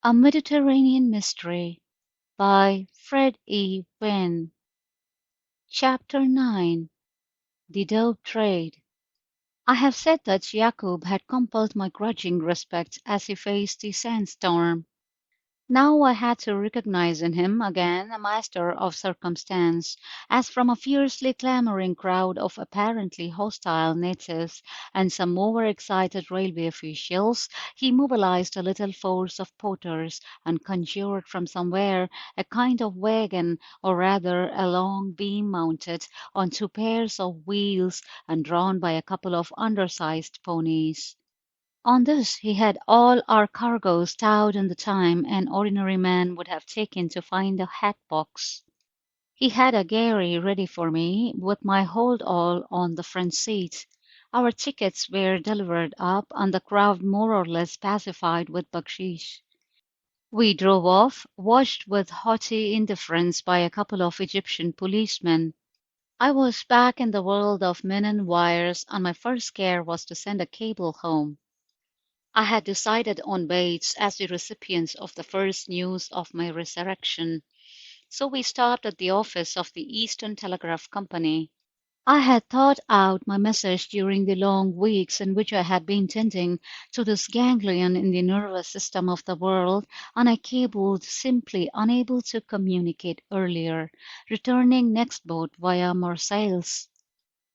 A Mediterranean Mystery by Fred E. Wynne. Chapter 9. The Dope Trade. I have said that Jacob had compelled my grudging respect as he faced the sandstorm. Now I had to recognize in him again a master of circumstance, as from a fiercely clamoring crowd of apparently hostile natives and some over-excited railway officials, he mobilized a little force of porters and conjured from somewhere a kind of wagon, or rather a long beam mounted on two pairs of wheels and drawn by a couple of undersized ponies. On this he had all our cargo stowed in the time an ordinary man would have taken to find a hat box. He had a gharry ready for me, with my hold all on the front seat. Our tickets were delivered up, and the crowd more or less pacified with bakshish. We drove off, watched with haughty indifference by a couple of Egyptian policemen. I was back in the world of men and wires, and my first care was to send a cable home. I had decided on Bates as the recipient of the first news of my resurrection, so we stopped at the office of the Eastern Telegraph Company. I had thought out my message during the long weeks in which I had been tending to this ganglion in the nervous system of the world, and I cabled, simply unable to communicate earlier, returning next boat via Marseilles.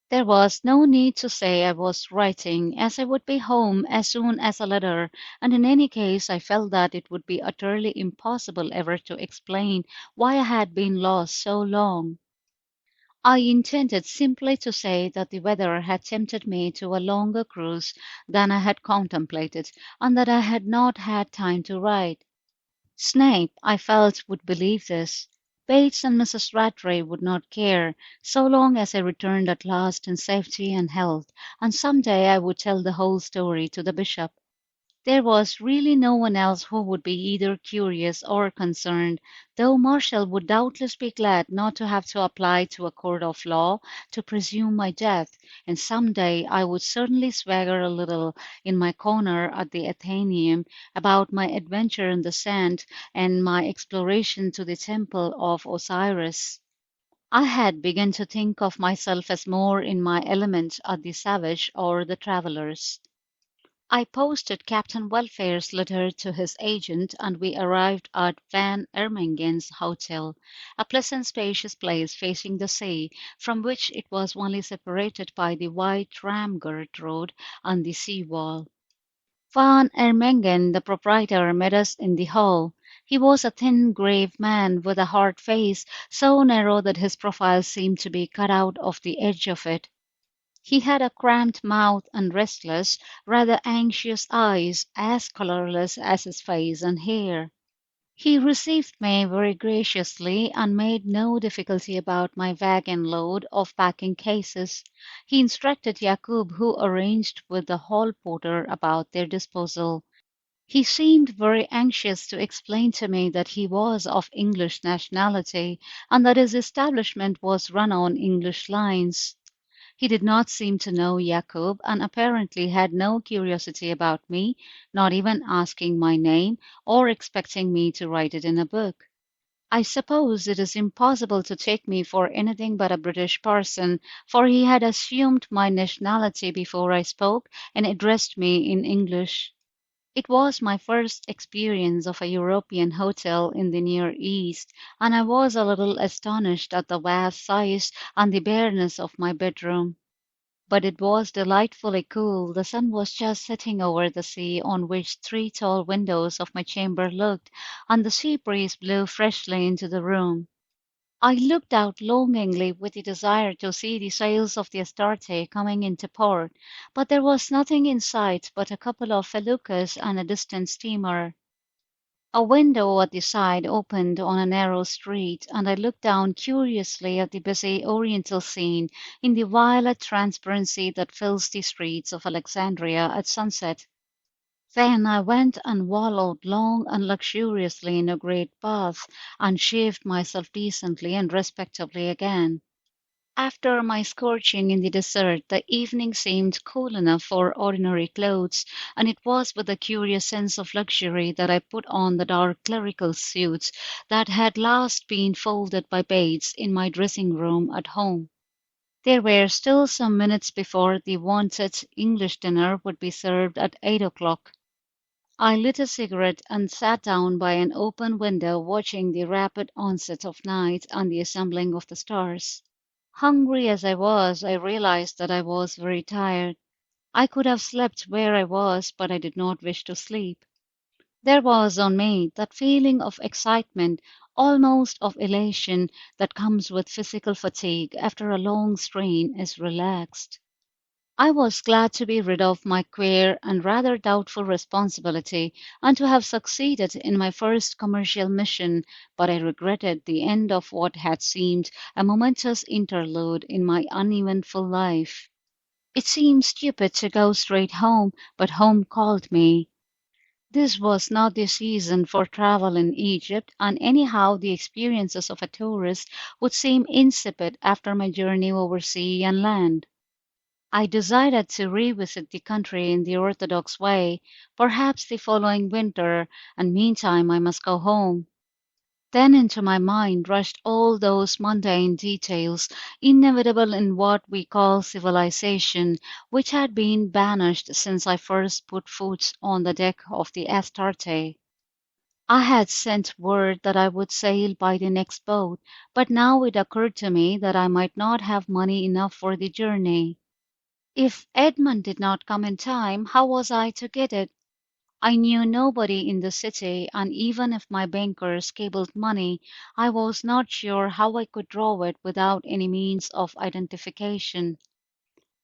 There was no need to say I was writing, as I would be home as soon as a letter, and in any case I felt that it would be utterly impossible ever to explain why I had been lost so long. I intended simply to say that the weather had tempted me to a longer cruise than I had contemplated, and that I had not had time to write. Snape, I felt, would believe this. Bates and Mrs. Rattray would not care, so long as I returned at last in safety and health, and some day I would tell the whole story to the bishop. There was really no one else who would be either curious or concerned, though Marshall would doubtless be glad not to have to apply to a court of law to presume my death, and some day I would certainly swagger a little in my corner at the Athenaeum about my adventure in the sand and my exploration to the temple of Osiris. I had begun to think of myself as more in my element at the Savage or the Travellers. I posted Captain Welfare's letter to his agent, and we arrived at Van Ermengen's hotel, a pleasant spacious place facing the sea, from which it was only separated by the wide tram-girt road and the sea wall. Van Ermengen, the proprietor, met us in the hall. He was a thin, grave man with a hard face, so narrow that his profile seemed to be cut out of the edge of it. He had a cramped mouth and restless, rather anxious eyes, as colourless as his face and hair. He received me very graciously, and made no difficulty about my wagon load of packing cases. He instructed Jacob, who arranged with the hall porter about their disposal. He seemed very anxious to explain to me that he was of English nationality, and that his establishment was run on English lines. He did not seem to know Jacob, and apparently had no curiosity about me, not even asking my name, or expecting me to write it in a book. I suppose it is impossible to take me for anything but a British person, for he had assumed my nationality before I spoke, and addressed me in English. It was my first experience of a European hotel in the Near East, and I was a little astonished at the vast size and the bareness of my bedroom. But it was delightfully cool. The sun was just setting over the sea, on which three tall windows of my chamber looked, and the sea breeze blew freshly into the room. I looked out longingly with the desire to see the sails of the Astarte coming into port, but there was nothing in sight but a couple of feluccas and a distant steamer. A window at the side opened on a narrow street, and I looked down curiously at the busy Oriental scene in the violet transparency that fills the streets of Alexandria at sunset. Then I went and wallowed long and luxuriously in a great bath, and shaved myself decently and respectably again. After my scorching in the desert, the evening seemed cool enough for ordinary clothes, and it was with a curious sense of luxury that I put on the dark clerical suits that had last been folded by Bates in my dressing room at home. There were still some minutes before the wonted English dinner would be served at 8 o'clock. I lit a cigarette and sat down by an open window watching the rapid onset of night and the assembling of the stars. Hungry as I was, I realized that I was very tired. I could have slept where I was, but I did not wish to sleep. There was on me that feeling of excitement, almost of elation, that comes with physical fatigue after a long strain is relaxed. I was glad to be rid of my queer and rather doubtful responsibility and to have succeeded in my first commercial mission, but I regretted the end of what had seemed a momentous interlude in my uneventful life. It seemed stupid to go straight home, but home called me. This was not the season for travel in Egypt, and anyhow the experiences of a tourist would seem insipid after my journey over sea and land. I decided to revisit the country in the orthodox way, perhaps the following winter, and meantime I must go home. Then into my mind rushed all those mundane details, inevitable in what we call civilization, which had been banished since I first put foot on the deck of the Astarte. I had sent word that I would sail by the next boat, but now it occurred to me that I might not have money enough for the journey. If Edmund did not come in time, how was I to get it? I knew nobody in the city, and even if my bankers cabled money, I was not sure how I could draw it without any means of identification.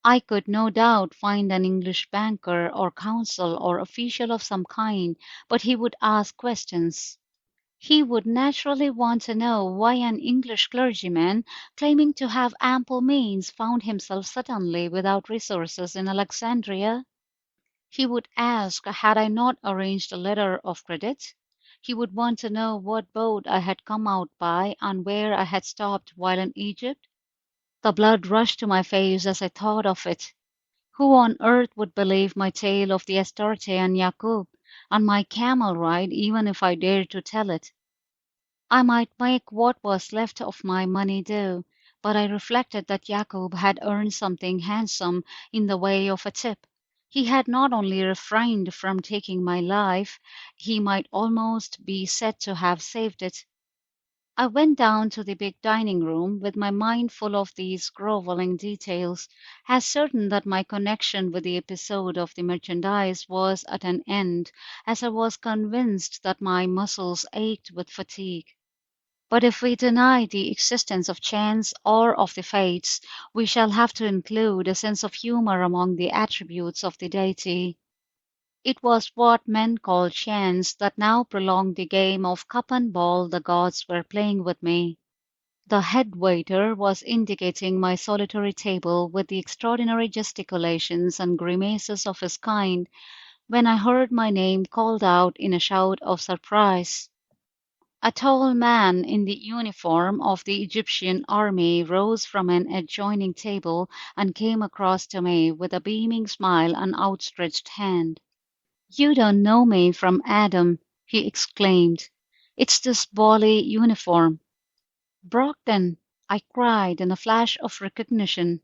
I could no doubt find an English banker or counsel or official of some kind, but he would ask questions. He would naturally want to know why an English clergyman, claiming to have ample means, found himself suddenly without resources in Alexandria. He would ask had I not arranged a letter of credit. He would want to know what boat I had come out by and where I had stopped while in Egypt. The blood rushed to my face as I thought of it. Who on earth would believe my tale of the Astarte and Yakub, and my camel ride even if I dared to tell it? I might make what was left of my money do, but I reflected that Jacob had earned something handsome in the way of a tip. He had not only refrained from taking my life, he might almost be said to have saved it. I went down to the big dining room with my mind full of these grovelling details, as certain that my connection with the episode of the merchandise was at an end as I was convinced that my muscles ached with fatigue. But if we deny the existence of chance or of the fates, we shall have to include a sense of humor among the attributes of the deity. It was what men call chance that now prolonged the game of cup and ball the gods were playing with me. The head waiter was indicating my solitary table with the extraordinary gesticulations and grimaces of his kind when I heard my name called out in a shout of surprise. A tall man in the uniform of the Egyptian army rose from an adjoining table and came across to me with a beaming smile and outstretched hand. "You don't know me from Adam," he exclaimed. "It's this bally uniform." "Brockton!" I cried in a flash of recognition.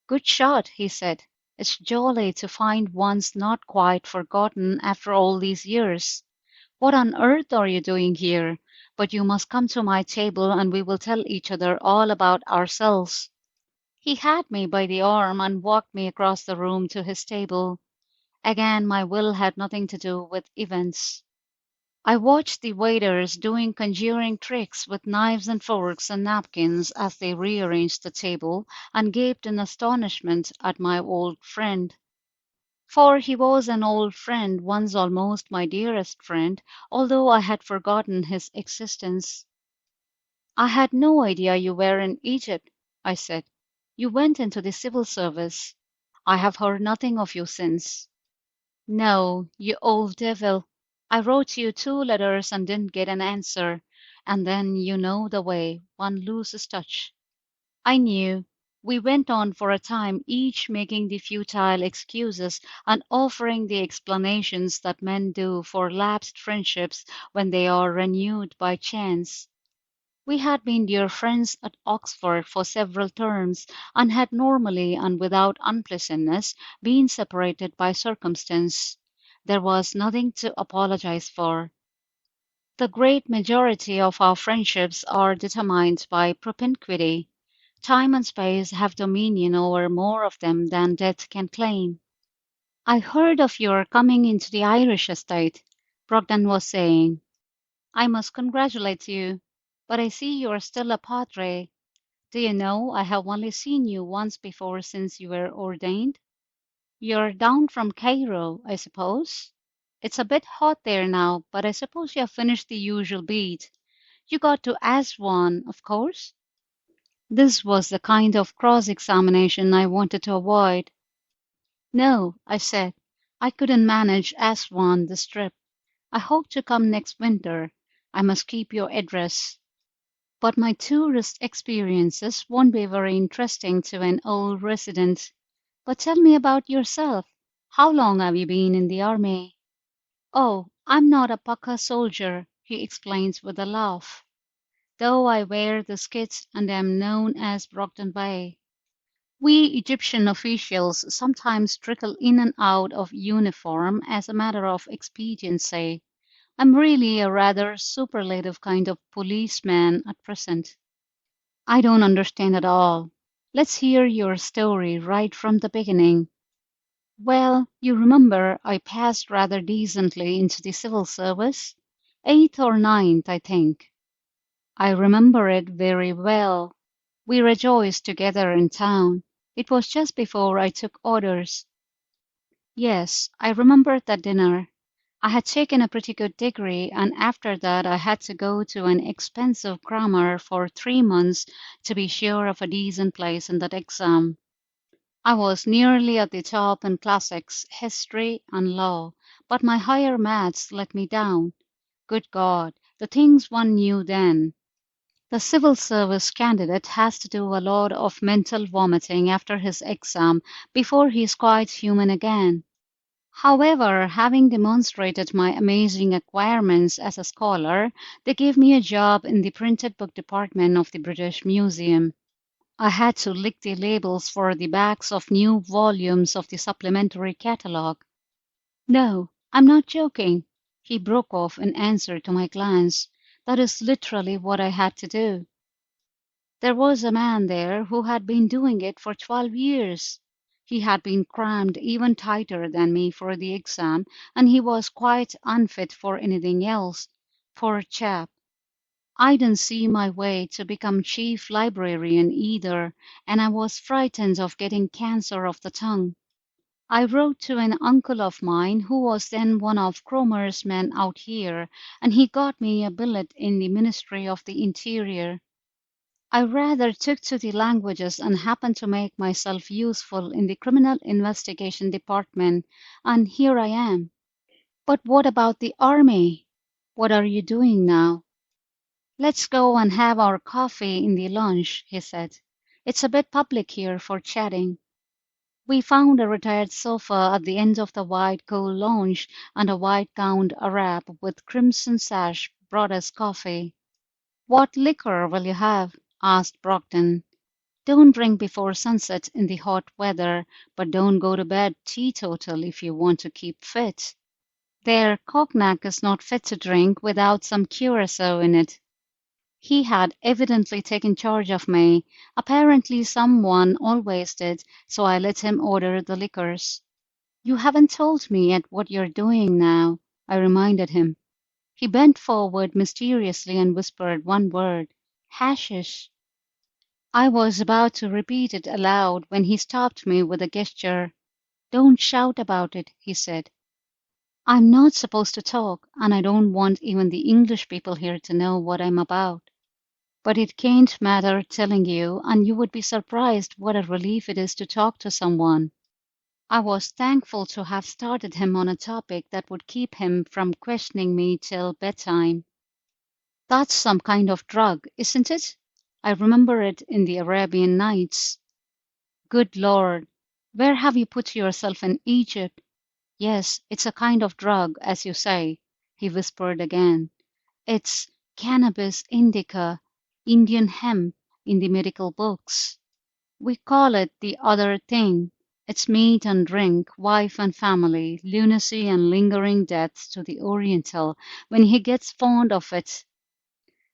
"Good shot," he said. "It's jolly to find one's not quite forgotten after all these years. What on earth are you doing here? But you must come to my table and we will tell each other all about ourselves." He had me by the arm and walked me across the room to his table. Again my will had nothing to do with events. I watched the waiters doing conjuring tricks with knives and forks and napkins as they rearranged the table, and gaped in astonishment at my old friend. For he was an old friend, once almost my dearest friend, although I had forgotten his existence. "I had no idea you were in Egypt," I said. "You went into the civil service. I have heard nothing of you since." "No, you old devil. I wrote you 2 letters and didn't get an answer, and then you know the way one loses touch." I knew. We went on for a time, each making the futile excuses and offering the explanations that men do for lapsed friendships when they are renewed by chance. We had been dear friends at Oxford for several terms, and had normally and without unpleasantness been separated by circumstance. There was nothing to apologize for. The great majority of our friendships are determined by propinquity. Time and space have dominion over more of them than death can claim. I heard of your coming into the Irish estate, Brogden was saying. I must congratulate you, but I see you are still a padre. Do you know I have only seen you once before since you were ordained? You're down from Cairo, I suppose? It's a bit hot there now, but I suppose you have finished the usual beat. You got to Aswan, of course? This was the kind of cross-examination I wanted to avoid. No, I said. I couldn't manage Aswan this trip. I hope to come next winter. I must keep your address. But my tourist experiences won't be very interesting to an old resident. But tell me about yourself. How long have you been in the army? Oh, I'm not a pukka soldier, he explains with a laugh, though I wear the skit and am known as Brogden Bay. We Egyptian officials sometimes trickle in and out of uniform as a matter of expediency. I'm really a rather superlative kind of policeman at present. I don't understand at all. Let's hear your story right from the beginning. Well, you remember I passed rather decently into the civil service. Eighth or ninth, I think. I remember it very well. We rejoiced together in town. It was just before I took orders. Yes, I remember that dinner. I had taken a pretty good degree, and after that I had to go to an expensive grammar for 3 months to be sure of a decent place in that exam. I was nearly at the top in classics, history, and law, but my higher maths let me down. Good God, the things one knew then! The civil service candidate has to do a lot of mental vomiting after his exam before he is quite human again. However, having demonstrated my amazing acquirements as a scholar, they gave me a job in the printed book department of the British Museum. I had to lick the labels for the backs of new volumes of the supplementary catalogue. No, I'm not joking, he broke off in answer to my glance. That is literally what I had to do. There was a man there who had been doing it for 12 years. He had been crammed even tighter than me for the exam, and he was quite unfit for anything else. Poor chap. I didn't see my way to become chief librarian either, and I was frightened of getting cancer of the tongue. I wrote to an uncle of mine who was then one of Cromer's men out here, and he got me a billet in the Ministry of the Interior. I rather took to the languages and happened to make myself useful in the Criminal Investigation Department, and here I am. But what about the army? What are you doing now? Let's go and have our coffee in the lounge, he said. It's a bit public here for chatting. We found a retired sofa at the end of the wide cool lounge, and a white-gowned Arab with crimson sash brought us coffee. What liquor will you have? Asked Brogden. Don't drink before sunset in the hot weather, but don't go to bed teetotal if you want to keep fit. Their cognac is not fit to drink without some curacao in it. He had evidently taken charge of me. Apparently someone always did, so I let him order the liquors. You haven't told me yet what you're doing now, I reminded him. He bent forward mysteriously and whispered one word, hashish. I was about to repeat it aloud when he stopped me with a gesture. Don't shout about it, he said. I'm not supposed to talk, and I don't want even the English people here to know what I'm about. But it can't matter telling you, and you would be surprised what a relief it is to talk to someone. I was thankful to have started him on a topic that would keep him from questioning me till bedtime. That's some kind of drug, isn't it? I remember it in the Arabian Nights. Good Lord, where have you put yourself in Egypt? Yes, it's a kind of drug, as you say, he whispered again. It's cannabis indica, Indian hemp in the medical books. We call it the other thing. It's meat and drink, wife and family, lunacy and lingering death to the Oriental when he gets fond of it.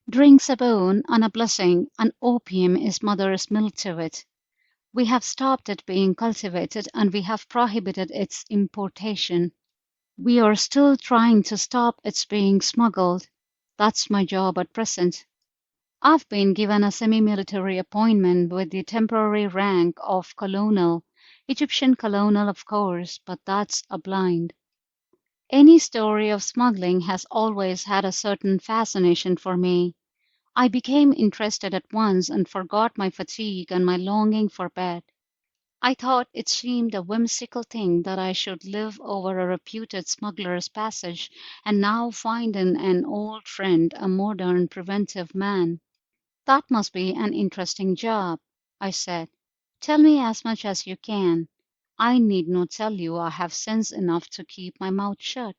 Drink's a boon and a blessing, and opium is mother's milk to it. We have stopped it being cultivated and we have prohibited its importation. We are still trying to stop its being smuggled. That's my job at present. I've been given a semi-military appointment with the temporary rank of colonel, Egyptian colonel of course, but that's a blind. Any story of smuggling has always had a certain fascination for me. I became interested at once and forgot my fatigue and my longing for bed. I thought it seemed a whimsical thing that I should live over a reputed smuggler's passage and now find in an old friend a modern preventive man. That must be an interesting job, I said. Tell me as much as you can. I need not tell you I have sense enough to keep my mouth shut.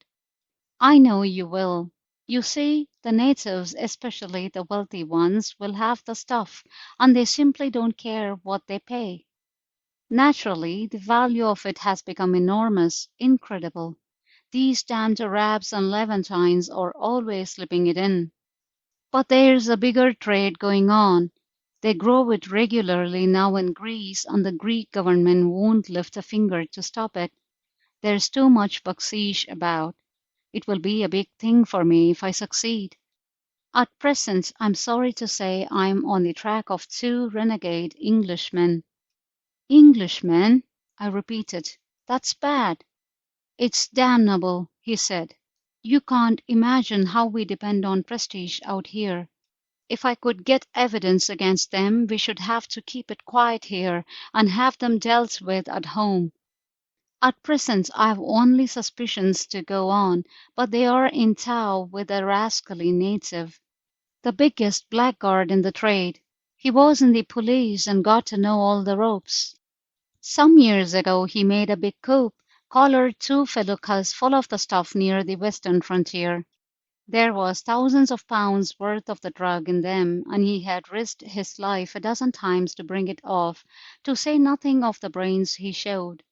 I know you will. You see, the natives, especially the wealthy ones, will have the stuff, and they simply don't care what they pay. Naturally, the value of it has become enormous, incredible. These damned Arabs and Levantines are always slipping it in. But there's a bigger trade going on. They grow it regularly now in Greece, and the Greek government won't lift a finger to stop it. There's too much baksheesh about. It will be a big thing for me if I succeed. At present, I'm sorry to say I'm on the track of two renegade Englishmen. Englishmen? I repeated. That's bad. It's damnable, he said. You can't imagine how we depend on prestige out here. If I could get evidence against them, we should have to keep it quiet here and have them dealt with at home. At present I have only suspicions to go on, but they are in tow with a rascally native, the biggest blackguard in the trade. He was in the police and got to know all the ropes. Some years ago he made a big coup, collared two feluccas full of the stuff near the western frontier. There was thousands of pounds worth of the drug in them, and he had risked his life a dozen times to bring it off, to say nothing of the brains he showed.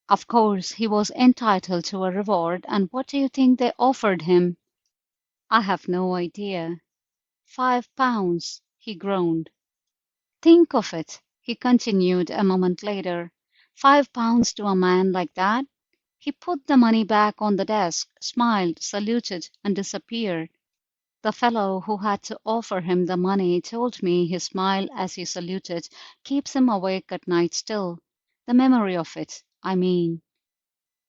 Of course he was entitled to a reward, and what do you think they offered him? I have no idea. £5, he groaned. Think of it, he continued a moment later. £5 to a man like that? He put the money back on the desk, smiled, saluted, and disappeared. The fellow who had to offer him the money told me his smile as he saluted keeps him awake at night still. The memory of it, I mean.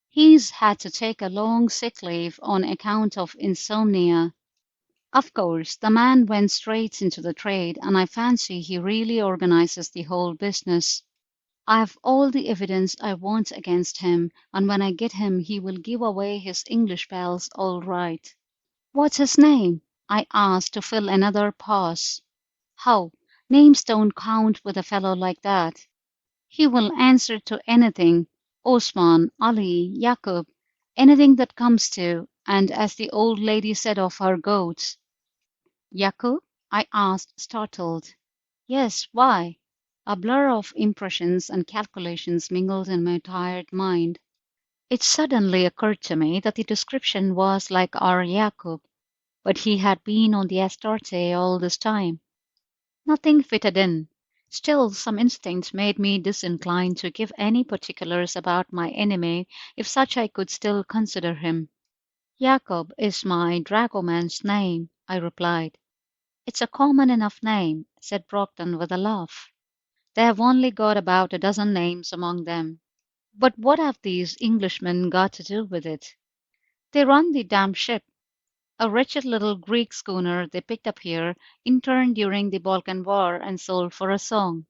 He's had to take a long sick leave on account of insomnia. Of course, the man went straight into the trade, and I fancy he really organizes the whole business. I have all the evidence I want against him, and when I get him he will give away his English pals all right. What's his name? I asked to fill another pause. How? Names don't count with a fellow like that. He will answer to anything. Osman, Ali, Yakub, anything that comes to, and as the old lady said of her goats. Yakub? I asked, startled. Yes, why? A blur of impressions and calculations mingled in my tired mind. It suddenly occurred to me that the description was like our Yakub, but he had been on the Astarte all this time. Nothing fitted in. Still, some instinct made me disinclined to give any particulars about my enemy, if such I could still consider him. Jacob is my dragoman's name, I replied. It's a common enough name, said Brockton with a laugh. They have only got about a dozen names among them. But what have these Englishmen got to do with it? They run the damned ship. A wretched little Greek schooner they picked up here, interned during the Balkan War, and sold for a song.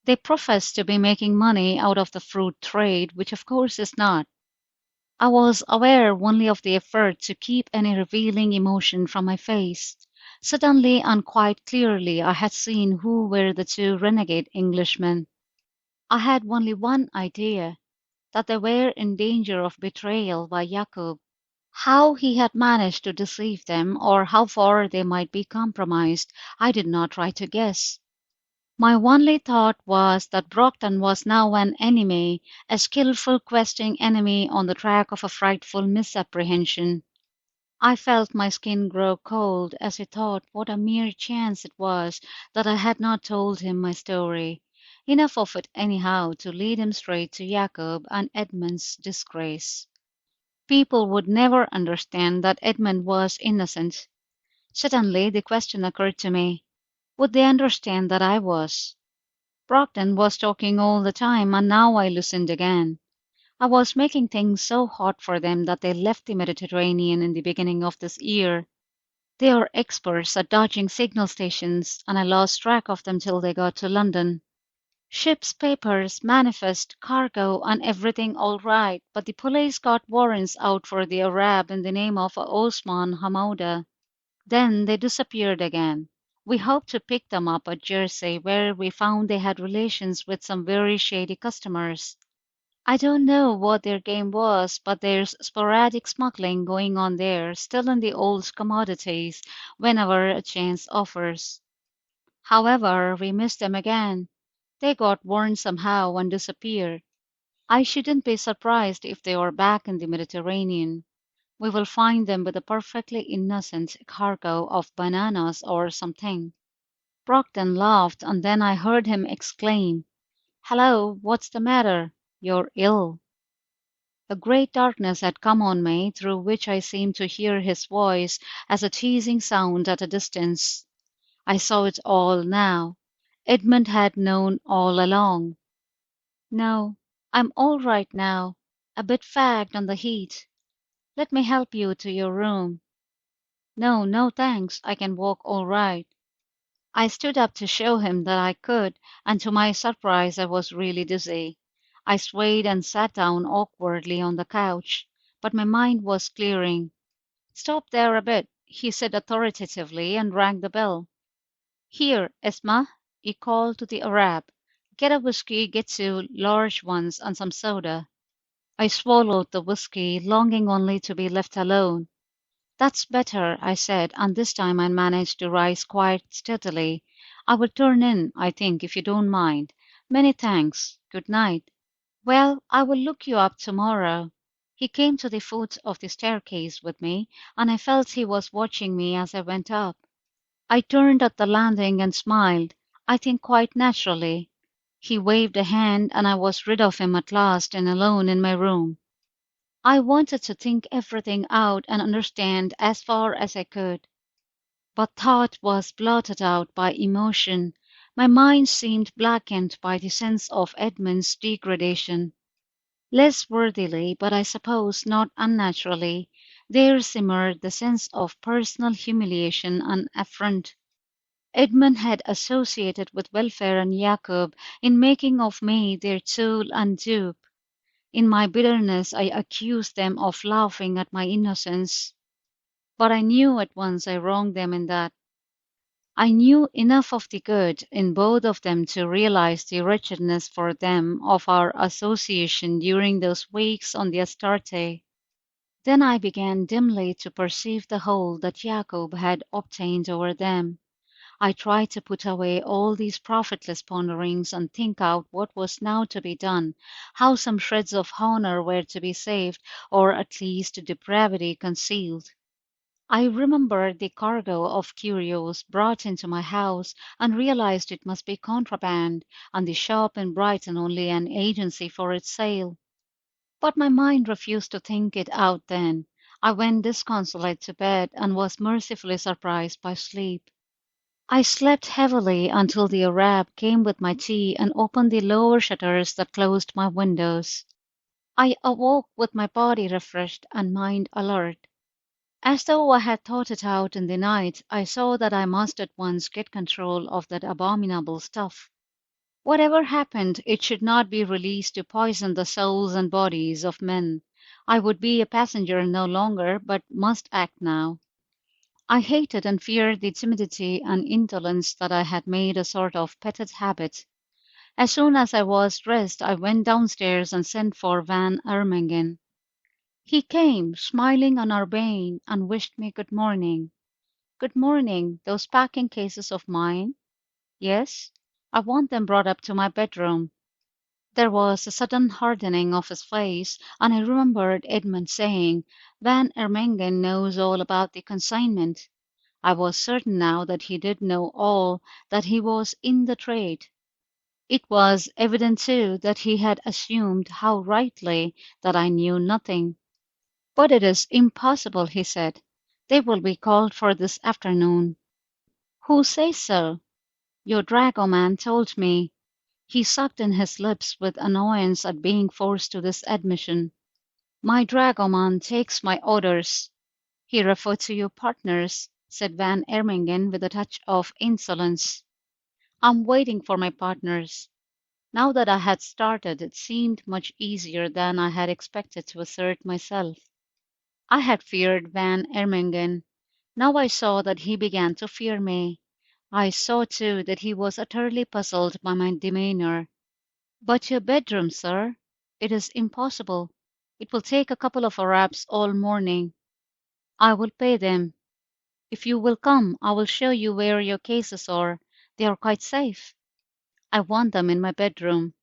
They profess to be making money out of the fruit trade, which of course is not. I was aware only of the effort to keep any revealing emotion from my face. Suddenly and quite clearly I had seen who were the two renegade Englishmen. I had only one idea, that they were in danger of betrayal by Jacob. How he had managed to deceive them, or how far they might be compromised, I did not try to guess. My only thought was that Brockton was now an enemy, a skilful questing enemy on the track of a frightful misapprehension. I felt my skin grow cold as I thought what a mere chance it was that I had not told him my story, enough of it anyhow to lead him straight to Jacob and Edmund's disgrace. People would never understand that Edmund was innocent. Suddenly the question occurred to me, would they understand that I was? Brockton was talking all the time, and now I listened again. I was making things so hot for them that they left the Mediterranean in the beginning of this year. They are experts at dodging signal stations, and I lost track of them till they got to London. Ship's papers, manifest, cargo, and everything all right, but the police got warrants out for the Arab in the name of Osman Hamouda. Then they disappeared again. We hoped to pick them up at Jersey, where we found they had relations with some very shady customers. I don't know what their game was, but there's sporadic smuggling going on there, still in the old commodities, whenever a chance offers. However, we missed them again. They got warned somehow and disappeared. I shouldn't be surprised if they are back in the Mediterranean. We will find them with a perfectly innocent cargo of bananas or something. Brockton laughed, and then I heard him exclaim, "Hello, what's the matter? You're ill." A great darkness had come on me, through which I seemed to hear his voice as a teasing sound at a distance. I saw it all now. Edmund had known all along. "No, I'm all right now. A bit fagged on the heat. Let me help you to your room." "No, no, thanks. I can walk all right." I stood up to show him that I could, and to my surprise I was really dizzy. I swayed and sat down awkwardly on the couch, but my mind was clearing. "Stop there a bit," he said authoritatively, and rang the bell. "Here, Esma," he called to the Arab. "Get a whiskey, get two large ones, and some soda." I swallowed the whiskey, longing only to be left alone. "That's better," I said, and this time I managed to rise quite steadily. "I will turn in, I think, if you don't mind. Many thanks. Good night." "Well, I will look you up tomorrow." He came to the foot of the staircase with me, and I felt he was watching me as I went up. I turned at the landing and smiled, I think quite naturally. He waved a hand, and I was rid of him at last and alone in my room. I wanted to think everything out and understand as far as I could, but thought was blotted out by emotion. My mind seemed blackened by the sense of Edmund's degradation. Less worthily, but I suppose not unnaturally, there simmered the sense of personal humiliation and affront. Edmund had associated with Welfare and Jacob in making of me their tool and dupe. In my bitterness I accused them of laughing at my innocence, but I knew at once I wronged them in that. I knew enough of the good in both of them to realize the wretchedness for them of our association during those weeks on the Astarte. Then I began dimly to perceive the hold that Jacob had obtained over them. I tried to put away all these profitless ponderings and think out what was now to be done, how some shreds of honour were to be saved, or at least depravity concealed. I remembered the cargo of curios brought into my house, and realized it must be contraband, and the shop in Brighton only an agency for its sale. But my mind refused to think it out then. I went disconsolate to bed, and was mercifully surprised by sleep. I slept heavily until the Arab came with my tea and opened the lower shutters that closed my windows. I awoke with my body refreshed and mind alert. As though I had thought it out in the night, I saw that I must at once get control of that abominable stuff. Whatever happened, it should not be released to poison the souls and bodies of men. I would be a passenger no longer, but must act now. I hated and feared the timidity and indolence that I had made a sort of petted habit. As soon as I was dressed, I went downstairs and sent for Van Ermengen. He came, smiling and urbane, and wished me good morning. Good morning. Those packing cases of mine? Yes, I want them brought up to my bedroom. There was a sudden hardening of his face, and I remembered Edmund saying, Van Ermengen knows all about the consignment. I was certain now that he did know all, that he was in the trade. It was evident, too, that he had assumed, how rightly, that I knew nothing. But it is impossible, he said. They will be called for this afternoon. Who says so? Your dragoman told me. He sucked in his lips with annoyance at being forced to this admission. My dragoman takes my orders. He referred to your partners, said Van Ermingen with a touch of insolence. I'm waiting for my partners. Now that I had started, it seemed much easier than I had expected to assert myself. I had feared Van Ermingen. Now I saw that he began to fear me. I saw, too, that he was utterly puzzled by my demeanour. But your bedroom, sir? It is impossible. It will take a couple of Arabs all morning. I will pay them. If you will come, I will show you where your cases are. They are quite safe. I want them in my bedroom.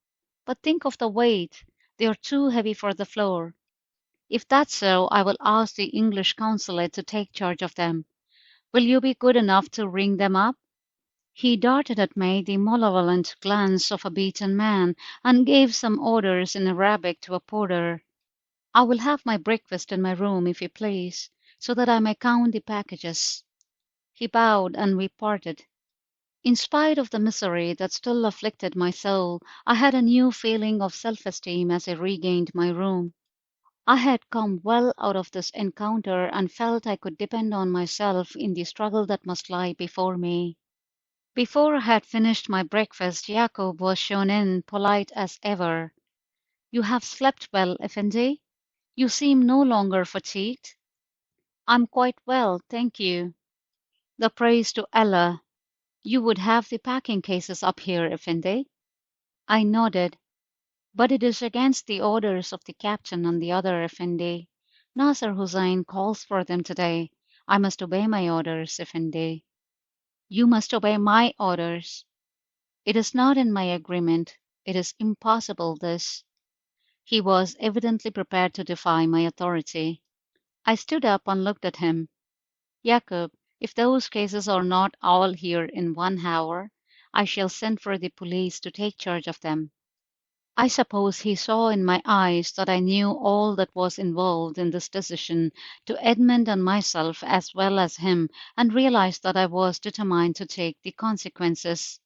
But think of the weight. They are too heavy for the floor. If that's so, I will ask the English consulate to take charge of them. Will you be good enough to ring them up? He darted at me the malevolent glance of a beaten man, and gave some orders in Arabic to a porter. I will have my breakfast in my room, if you please, so that I may count the packages. He bowed, and we parted. In spite of the misery that still afflicted my soul, I had a new feeling of self-esteem as I regained my room. I had come well out of this encounter, and felt I could depend on myself in the struggle that must lie before me. Before I had finished my breakfast, Jacob was shown in, polite as ever. You have slept well, Effendi? You seem no longer fatigued. I'm quite well, thank you. The praise to Allah. You would have the packing cases up here, Effendi? I nodded. But it is against the orders of the captain and the other Effendi. Nasser Hussain calls for them today. I must obey my orders, Effendi. You must obey my orders. It is not in my agreement. It is impossible, this. He was evidently prepared to defy my authority. I stood up and looked at him. Jacob, if those cases are not all here in 1 hour, I shall send for the police to take charge of them. I suppose he saw in my eyes that I knew all that was involved in this decision to Edmund and myself as well as him, and realized that I was determined to take the consequences.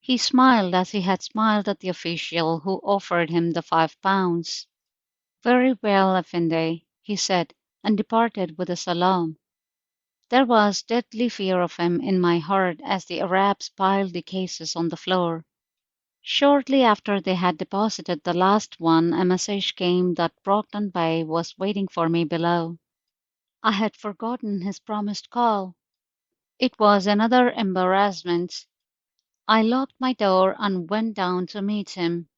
He smiled as he had smiled at the official who offered him the £5. Very well, Effendi, he said, and departed with a salaam. There was deadly fear of him in my heart as the Arabs piled the cases on the floor. Shortly after they had deposited the last one, a message came that Brockton Bey was waiting for me below. I had forgotten his promised call. It was another embarrassment. I locked my door and went down to meet him.